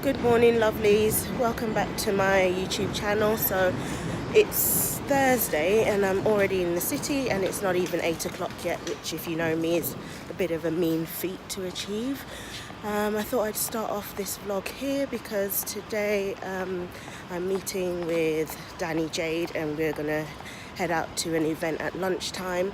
Good morning, lovelies. Welcome back to my YouTube channel. So it's Thursday and I'm already in the city and it's not even 8 o'clock yet, which, if you know me, is a bit of a mean feat to achieve. I thought I'd start off this vlog here because today I'm meeting with Danny Jade and we're gonna head out to an event at lunchtime.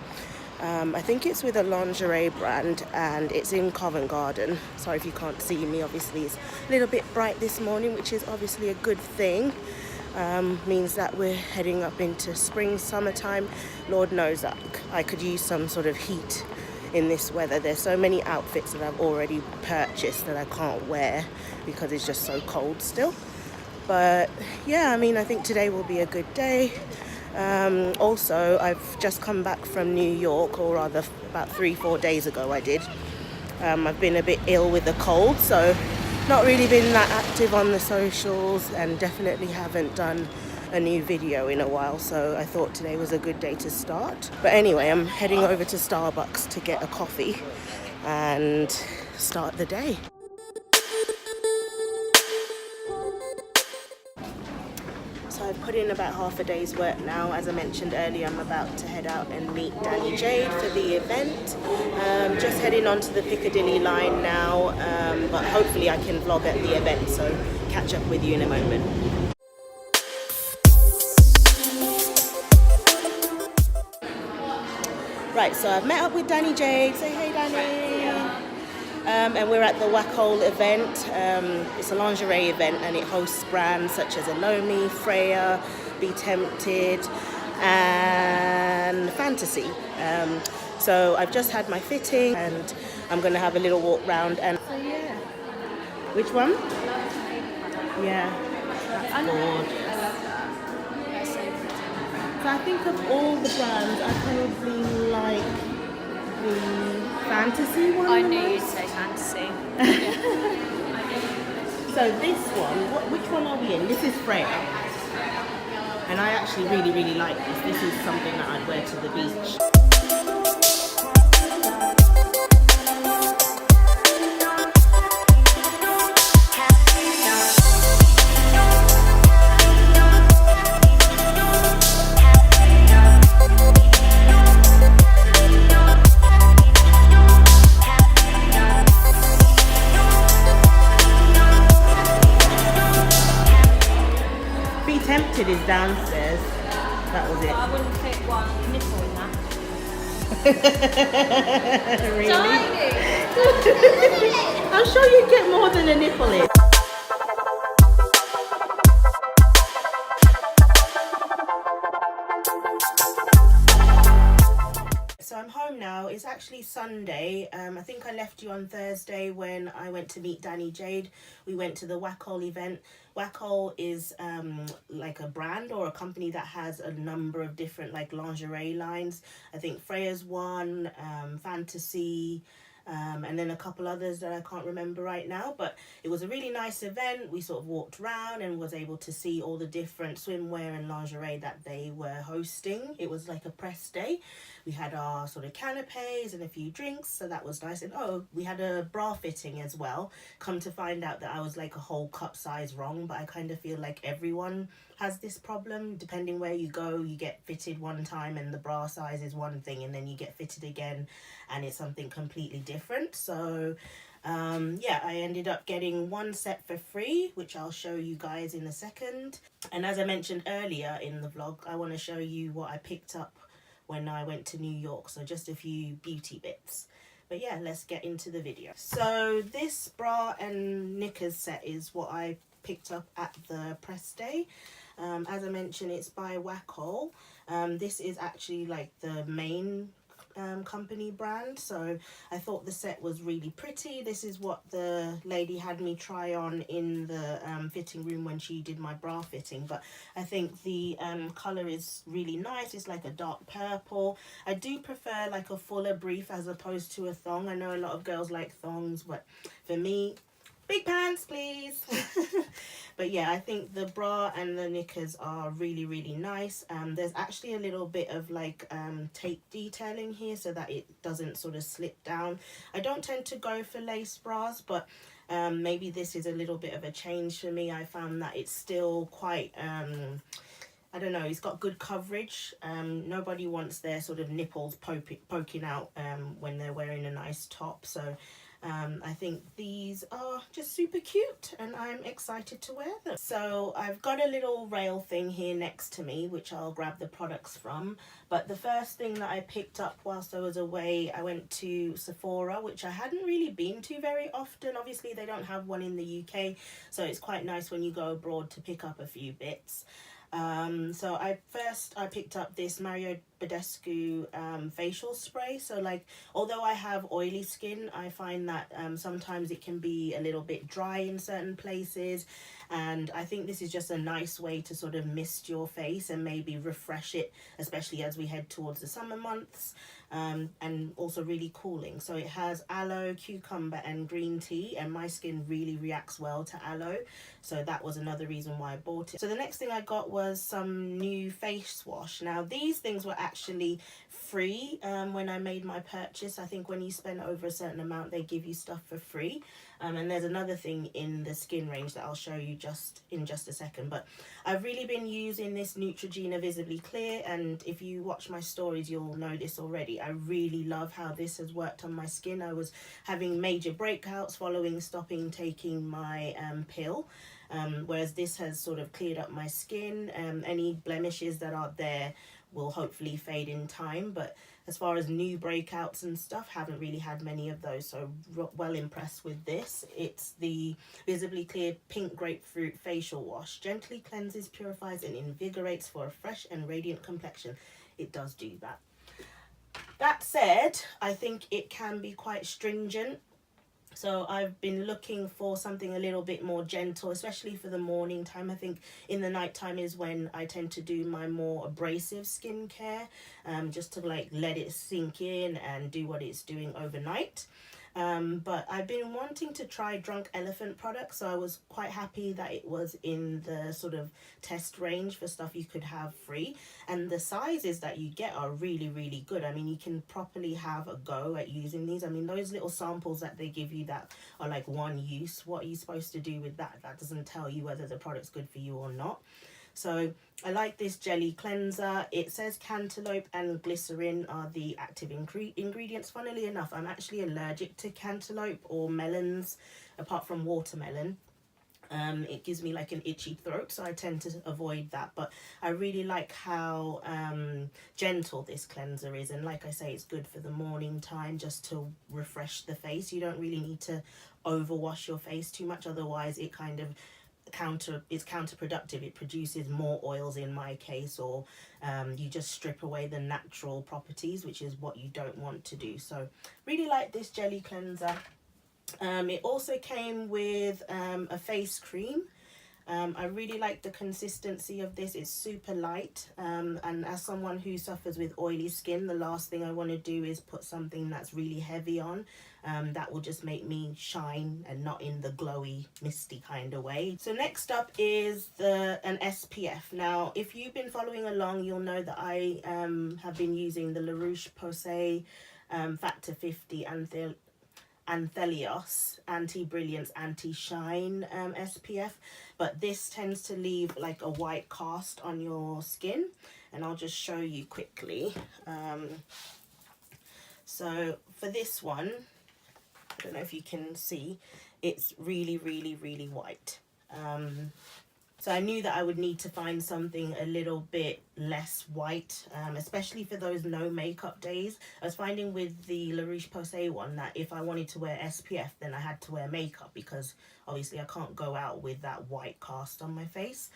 I think it's with a lingerie brand and it's in Covent Garden. Sorry if you can't see me, obviously it's a little bit bright this morning, which is obviously a good thing. Means that we're heading up into spring, summertime. Lord knows that I could use some sort of heat in this weather. There's so many outfits that I've already purchased that I can't wear because it's just so cold still. But yeah, I mean, I think today will be a good day. Also, I've just come back from New York, or rather about 3-4 days ago I did. I've been a bit ill with a cold, so not really been that active on the socials and definitely haven't done a new video in a while, so I thought today was a good day to start. But anyway, I'm heading over to Starbucks to get a coffee and start the day. So I've put in about half a day's work now. As I mentioned earlier, I'm about to head out and meet Danny Jade for the event. Just heading onto the Piccadilly line now, but hopefully I can vlog at the event, so catch up with you in a moment. Right, so I've met up with Danny Jade. Say hey, Danny. And we're at the Wacol event. It's a lingerie event and it hosts brands such as Elomi, Freya, Be Tempted and Fantasy. So I've just had my fitting and I'm going to have a little walk round and... So yeah. Which one? Yeah. That's gorgeous. So I think of all the brands, I probably like the Fantasy one. I knew you'd say Fantasy. So this one, which one are we in? This is Freya. And I actually really like this. This is something that I'd wear to the beach. Tempted is downstairs. That was it. I wouldn't fit one nipple in that. Really? Tiny! I'm sure you get more than a nipple in. So I'm home now. It's actually Sunday. I think I left you on Thursday when I went to meet Danny Jade. We went to the Wacol event. Wacol is like a brand or a company that has a number of different like lingerie lines. I think Freya's one, Fantasy, and then a couple others that I can't remember right now. But it was a really nice event. We sort of walked around and was able to see all the different swimwear and lingerie that they were hosting. It was like a press day. We had our sort of canapes and a few drinks, so that was nice. And oh, we had a bra fitting as well. Come to find out that I was like a whole cup size wrong, but I kind of feel like everyone has this problem. Depending where you go, you get fitted one time and the bra size is one thing, and then you get fitted again and it's something completely different. So yeah, I ended up getting one set for free, which I'll show you guys in a second. And as I mentioned earlier in the vlog, I want to show you what I picked up when I went to New York, so just a few beauty bits. But yeah, let's get into the video. So this bra and knickers set is what I picked up at the press day. As I mentioned, it's by Wacol. This is actually like the main company brand, so I thought the set was really pretty. This is what the lady had me try on in the fitting room when she did my bra fitting, but I think the color is really nice. It's like a dark purple. I do prefer like a fuller brief as opposed to a thong. I know a lot of girls like thongs, but for me, big pants please. But yeah, I think the bra and the knickers are really nice. There's actually a little bit of like tape detailing here so that it doesn't sort of slip down. I don't tend to go for lace bras, but Maybe this is a little bit of a change for me. I found that it's still quite I don't know, it's got good coverage. Nobody wants their sort of nipples poking out when they're wearing a nice top. So I think these are just super cute and I'm excited to wear them. So I've got a little rail thing here next to me, which I'll grab the products from. But the first thing that I picked up whilst I was away, I went to Sephora, which I hadn't really been to very often. Obviously, they don't have one in the UK, so it's quite nice when you go abroad to pick up a few bits. So I picked up this Mario Badescu facial spray. So like, although I have oily skin, I find that sometimes it can be a little bit dry in certain places, and I think this is just a nice way to sort of mist your face and maybe refresh it, especially as we head towards the summer months, and also really cooling. So it has aloe, cucumber and green tea, and my skin really reacts well to aloe, so that was another reason why I bought it. So the next thing I got was some new face wash. Now these things were actually free when I made my purchase. I think when you spend over a certain amount they give you stuff for free, and there's another thing in the skin range that I'll show you in just a second. But I've really been using this Neutrogena Visibly Clear, and if you watch my stories you'll know this already. I really love how this has worked on my skin. I was having major breakouts following stopping taking my pill, whereas this has sort of cleared up my skin. Any blemishes that are there will hopefully fade in time, but as far as new breakouts and stuff, haven't really had many of those, so well impressed with this. It's the Visibly Clear Pink Grapefruit Facial Wash. Gently cleanses, purifies and invigorates for a fresh and radiant complexion. It does do that. That said, I think it can be quite stringent. So I've been looking for something a little bit more gentle, especially for the morning time. I think in the night time is when I tend to do my more abrasive skincare, just to like let it sink in and do what it's doing overnight. But I've been wanting to try Drunk Elephant products, so I was quite happy that it was in the sort of test range for stuff you could have free. And the sizes that you get are really, really good. I mean, you can properly have a go at using these. I mean, those little samples that they give you that are like one use, what are you supposed to do with that? That doesn't tell you whether the product's good for you or not. So I like this jelly cleanser. It says cantaloupe and glycerin are the active ingredients. Funnily enough, I'm actually allergic to cantaloupe or melons, apart from watermelon. It gives me like an itchy throat, so I tend to avoid that. But I really like how gentle this cleanser is, and like I say, it's good for the morning time just to refresh the face. You don't really need to overwash your face too much, otherwise it kind of it's counterproductive. It produces more oils in my case, or you just strip away the natural properties, which is what you don't want to do. So really like this jelly cleanser. It also came with a face cream. I really like the consistency of this. It's super light, and as someone who suffers with oily skin, the last thing I want to do is put something that's really heavy on. That will just make me shine and not in the glowy misty kind of way. So next up is an SPF. Now if you've been following along, you'll know that I have been using the La Roche-Posay Factor 50 Anthelios Anti-Brilliance Anti-Shine SPF, but this tends to leave like a white cast on your skin, and I'll just show you quickly. So for this one, I don't know if you can see, it's really, really, really white. So I knew that I would need to find something a little bit less white, especially for those no makeup days. I was finding with the La Roche-Posay one that if I wanted to wear SPF, then I had to wear makeup, because obviously I can't go out with that white cast on my face.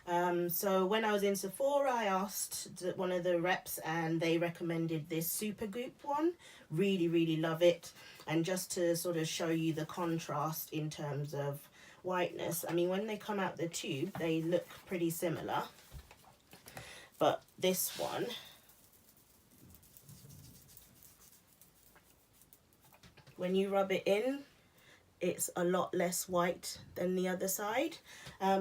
So when I was in Sephora, I asked one of the reps and they recommended this Supergoop one. Really, really love it. And just to sort of show you the contrast in terms of whiteness, I mean, when they come out the tube, they look pretty similar. But this one, when you rub it in, it's a lot less white than the other side.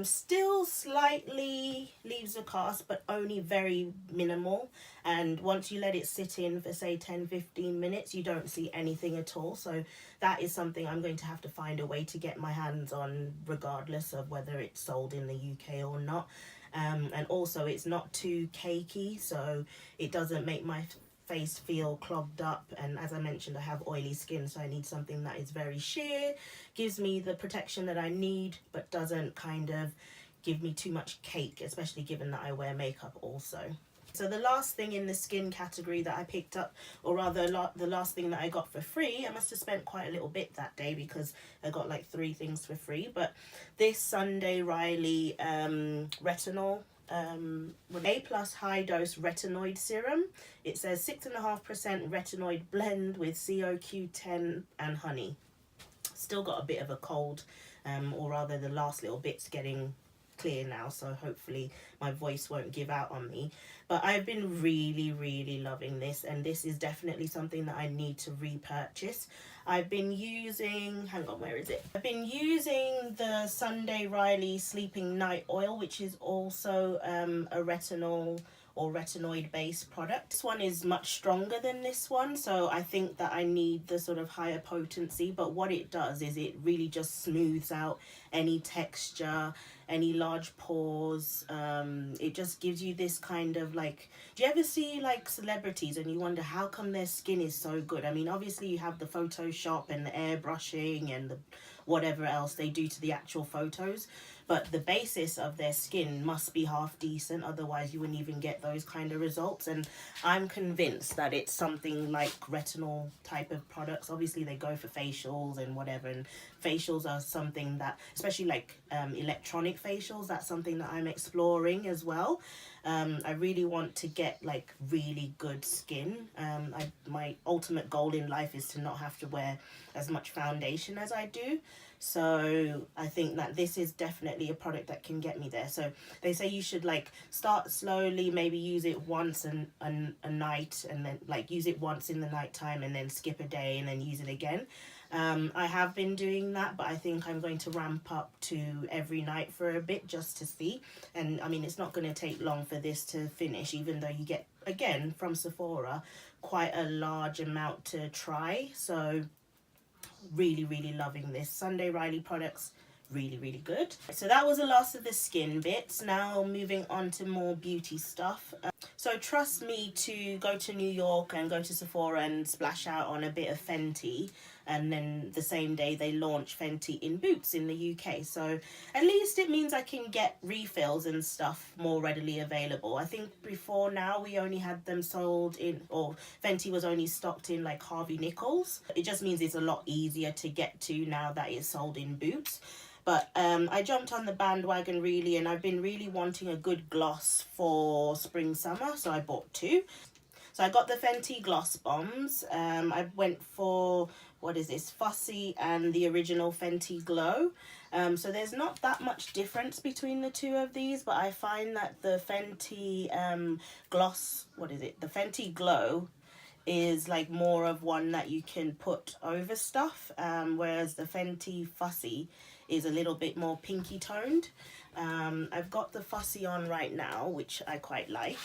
Still slightly leaves a cast, but only very minimal. And once you let it sit in for say 10-15 minutes, you don't see anything at all. So that is something I'm going to have to find a way to get my hands on, regardless of whether it's sold in the UK or not. And also it's not too cakey, so it doesn't make my face feel clogged up. And as I mentioned, I have oily skin, so I need something that is very sheer, gives me the protection that I need, but doesn't kind of give me too much cake, especially given that I wear makeup also. So the last thing in the skin category that I picked up, or rather the last thing that I got for free, I must have spent quite a little bit that day because I got like 3 things for free, but this Sunday Riley retinol A+ high dose retinoid serum. It says 6.5% retinoid blend with CoQ10 and honey. Still got a bit of a cold, or rather the last little bit's getting clear now, so hopefully my voice won't give out on me. But I've been really loving this, and this is definitely something that I need to repurchase. I've been using, hang on, where is it? I've been using the Sunday Riley Sleeping Night Oil, which is also a retinol or retinoid based product. This one is much stronger than this one, so I think that I need the sort of higher potency, but what it does is it really just smooths out any texture, any large pores. It just gives you this kind of like, do you ever see like celebrities and you wonder how come their skin is so good? I mean, obviously you have the Photoshop and the airbrushing and the whatever else they do to the actual photos, but the basis of their skin must be half decent, otherwise you wouldn't even get those kind of results. And I'm convinced that it's something like retinol type of products. Obviously they go for facials and whatever, and facials are something that, especially like electronic facials, that's something that I'm exploring as well. I really want to get like really good skin. My ultimate goal in life is to not have to wear as much foundation as I do. So I think that this is definitely a product that can get me there. So they say you should like start slowly, maybe use it once a night, and then like use it once in the night time and then skip a day and then use it again. I have been doing that, but I think I'm going to ramp up to every night for a bit just to see. And I mean, it's not going to take long for this to finish, even though you get, again, from Sephora, quite a large amount to try. So really loving this. Sunday Riley products, really good. So that was the last of the skin bits. Now moving on to more beauty stuff. So trust me to go to New York and go to Sephora and splash out on a bit of Fenty, and then the same day they launch Fenty in Boots in the UK. So at least it means I can get refills and stuff more readily available. I think before now we only had them sold in, or Fenty was only stocked in like Harvey Nichols. It just means it's a lot easier to get to now that it's sold in Boots. But I jumped on the bandwagon really, and I've been really wanting a good gloss for spring summer, so I bought 2. So I got the Fenty Gloss Bombs. I went for, what is this, Fussy and the original Fenty Glow. So there's not that much difference between the 2 of these, but I find that the Fenty Gloss, what is it, the Fenty Glow is like more of one that you can put over stuff, whereas the Fenty Fussy is a little bit more pinky toned. I've got the Fussy on right now, which I quite like.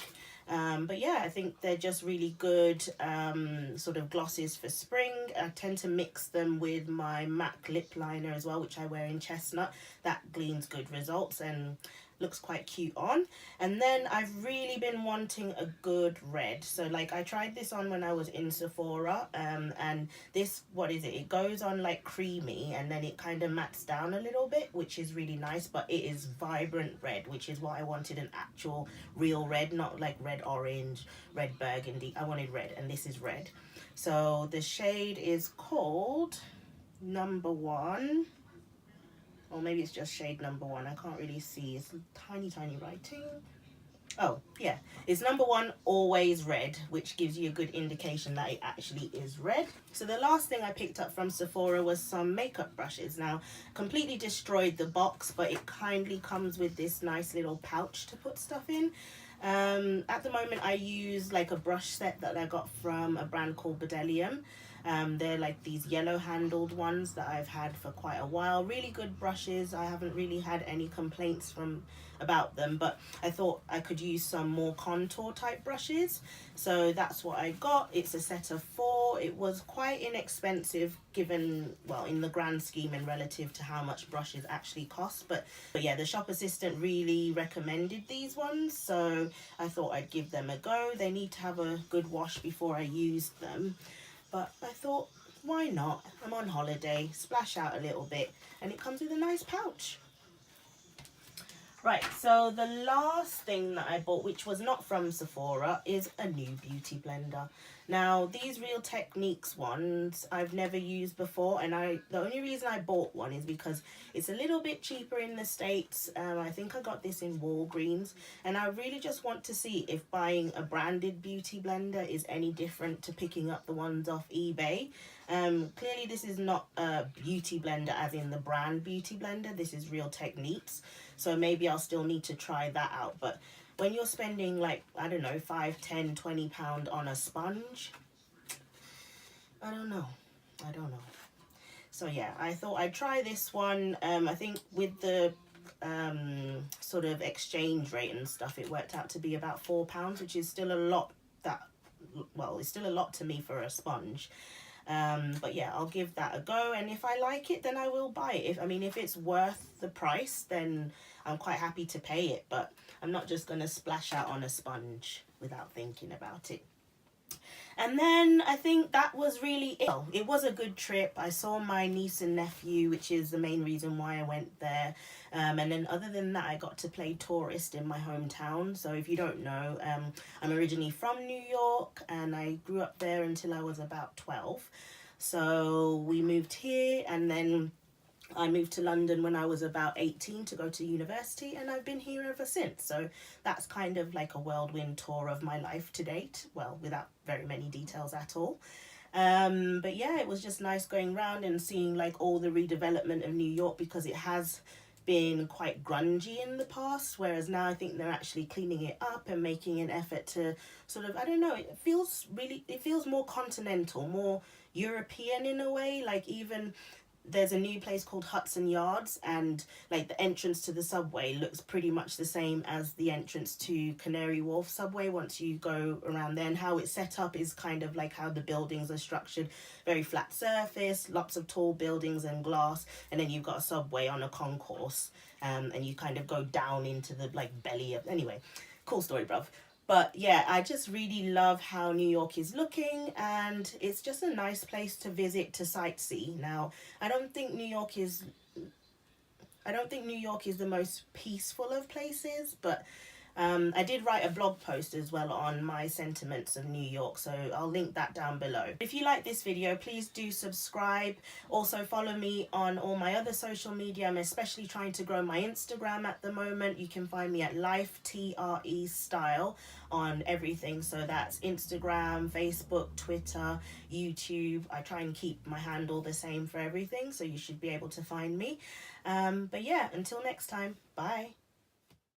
But yeah, I think they're just really good sort of glosses for spring. I tend to mix them with my MAC lip liner as well, which I wear in Chestnut. That gleans good results and looks quite cute on. And then I've really been wanting a good red. So like I tried this on when I was in Sephora, and this, what is it? It goes on like creamy and then it kind of mattes down a little bit, which is really nice, but it is vibrant red, which is what I wanted, an actual real red, not like red orange, red burgundy. I wanted red, and this is red. So the shade is called Number One. Or maybe it's just shade Number One. I can't really see. It's tiny writing. Oh, yeah. It's Number One Always Red, which gives you a good indication that it actually is red. So the last thing I picked up from Sephora was some makeup brushes. Now, completely destroyed the box, but it kindly comes with this nice little pouch to put stuff in. At the moment, I use like a brush set that I got from a brand called Bedelium. They're like these yellow handled ones that I've had for quite a while. Really good brushes. I haven't really had any complaints about them, but I thought I could use some more contour type brushes, so that's what I got. It's a set of 4. It was quite inexpensive given, well, in the grand scheme and relative to how much brushes actually cost, but yeah, the shop assistant really recommended these ones, so I thought I'd give them a go. They need to have a good wash before I use them, but I thought, why not? I'm on holiday, splash out a little bit, and it comes with a nice pouch. Right, so the last thing that I bought, which was not from Sephora, is a new beauty blender. Now, these Real Techniques ones I've never used before, and the only reason I bought one is because it's a little bit cheaper in the States. I think I got this in Walgreens, and I really just want to see if buying a branded beauty blender is any different to picking up the ones off eBay. Clearly this is not a beauty blender as in the brand beauty blender. This is Real Techniques, so maybe I'll still need to try that out. But when you're spending like, I don't know, 5, 10, 20 pound on a sponge, I don't know. So yeah, I thought I'd try this one. I think with the sort of exchange rate and stuff, it worked out to be about £4, which is still a lot. It's still a lot to me for a sponge. But yeah, I'll give that a go, and if I like it, then I will buy it. If it's worth the price, then I'm quite happy to pay it, but I'm not just gonna splash out on a sponge without thinking about it. And then I think that was really it. It was a good trip. I saw my niece and nephew, which is the main reason why I went there. And then other than that, I got to play tourist in my hometown. So if you don't know, I'm originally from New York, and I grew up there until I was about 12. So we moved here, and then I moved to London when I was about 18 to go to university, and I've been here ever since. So that's kind of like a whirlwind tour of my life to date. Well, without very many details at all. But yeah, it was just nice going around and seeing like all the redevelopment of New York, because it has been quite grungy in the past, whereas now I think they're actually cleaning it up and making an effort to sort of, I don't know, it feels more continental, more European in a way. Like, even there's a new place called Hudson Yards, and like the entrance to the subway looks pretty much the same as the entrance to Canary Wharf subway once you go around there, and how it's set up is kind of like how the buildings are structured. Very flat surface, lots of tall buildings and glass, and then you've got a subway on a concourse, and you kind of go down into the like belly of, anyway, cool story, bruv. But yeah, I just really love how New York is looking, and it's just a nice place to visit, to sightsee. Now, I don't think New York is the most peaceful of places, but I did write a blog post as well on my sentiments of New York, so I'll link that down below. If you like this video, please do subscribe. Also follow me on all my other social media. I'm especially trying to grow my Instagram at the moment. You can find me at LifeTreStyle on everything. So that's Instagram, Facebook, Twitter, YouTube. I try and keep my handle the same for everything, so you should be able to find me. But yeah, until next time, bye.